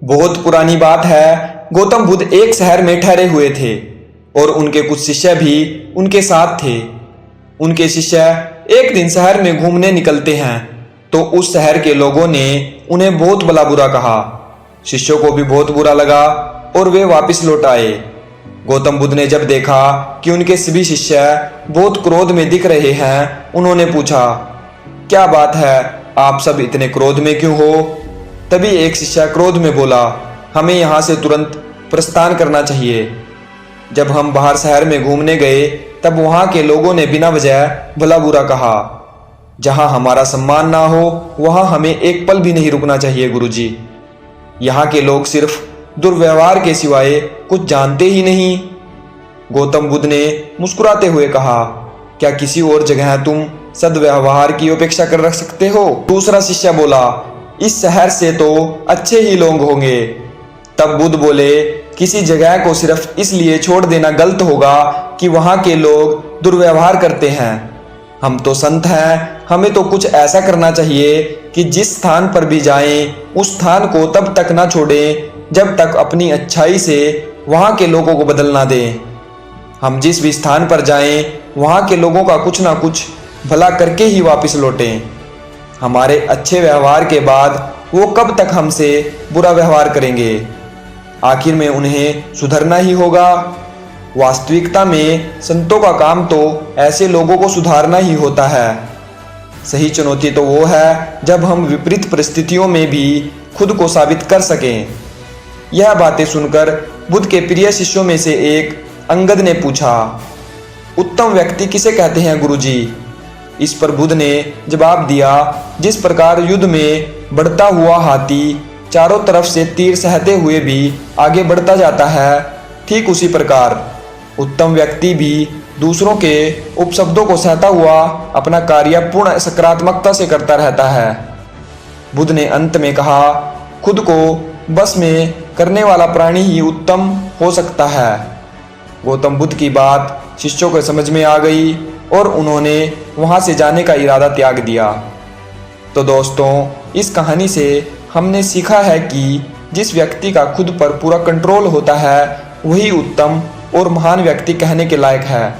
बहुत पुरानी बात है। गौतम बुद्ध एक शहर में ठहरे हुए थे और उनके कुछ शिष्य भी उनके साथ थे। उनके शिष्य एक दिन शहर में घूमने निकलते हैं तो उस शहर के लोगों ने उन्हें बहुत भला बुरा कहा। शिष्यों को भी बहुत बुरा लगा और वे वापस लौट आए। गौतम बुद्ध ने जब देखा कि उनके सभी शिष्य बहुत क्रोध में दिख रहे हैं, उन्होंने पूछा, क्या बात है, आप सब इतने क्रोध में क्यों हो? तभी एक शिष्य क्रोध में बोला, हमें यहाँ से तुरंत प्रस्थान करना चाहिए। जब हम बाहर शहर में घूमने गए तब वहाँ के लोगों ने बिना वजह भला बुरा कहा। जहाँ हमारा सम्मान ना हो वहाँ हमें एक पल भी नहीं रुकना चाहिए गुरुजी। यहाँ के लोग सिर्फ दुर्व्यवहार के सिवाय कुछ जानते ही नहीं। गौतम बुद्ध ने मुस्कुराते हुए कहा, क्या किसी और जगह तुम सद्व्यवहार की अपेक्षा कर रख सकते हो? दूसरा शिष्य बोला, इस शहर से तो अच्छे ही लोग होंगे। तब बुद्ध बोले, किसी जगह को सिर्फ इसलिए छोड़ देना गलत होगा कि वहाँ के लोग दुर्व्यवहार करते हैं। हम तो संत हैं, हमें तो कुछ ऐसा करना चाहिए कि जिस स्थान पर भी जाएं, उस स्थान को तब तक ना छोड़ें जब तक अपनी अच्छाई से वहाँ के लोगों को बदल ना दें। हम जिस भी स्थान पर जाएं, वहाँ के लोगों का कुछ ना कुछ भला करके ही वापस लौटें। हमारे अच्छे व्यवहार के बाद वो कब तक हमसे बुरा व्यवहार करेंगे? आखिर में उन्हें सुधरना ही होगा। वास्तविकता में संतों का काम तो ऐसे लोगों को सुधारना ही होता है। सही चुनौती तो वो है जब हम विपरीत परिस्थितियों में भी खुद को साबित कर सकें। यह बातें सुनकर बुद्ध के प्रिय शिष्यों में से एक अंगद ने पूछा, उत्तम व्यक्ति किसे कहते हैं गुरुजी? इस पर बुद्ध ने जवाब दिया, जिस प्रकार युद्ध में बढ़ता हुआ हाथी चारों तरफ से तीर सहते हुए भी आगे बढ़ता जाता है, ठीक उसी प्रकार उत्तम व्यक्ति भी दूसरों के उपशब्दों को सहता हुआ अपना कार्य पूर्ण सकारात्मकता से करता रहता है। बुद्ध ने अंत में कहा, खुद को बस में करने वाला प्राणी ही उत्तम हो सकता है। गौतम बुद्ध की बात शिष्यों को समझ में आ गई और उन्होंने वहां से जाने का इरादा त्याग दिया। तो दोस्तों, इस कहानी से हमने सीखा है कि जिस व्यक्ति का खुद पर पूरा कंट्रोल होता है वही उत्तम और महान व्यक्ति कहने के लायक है।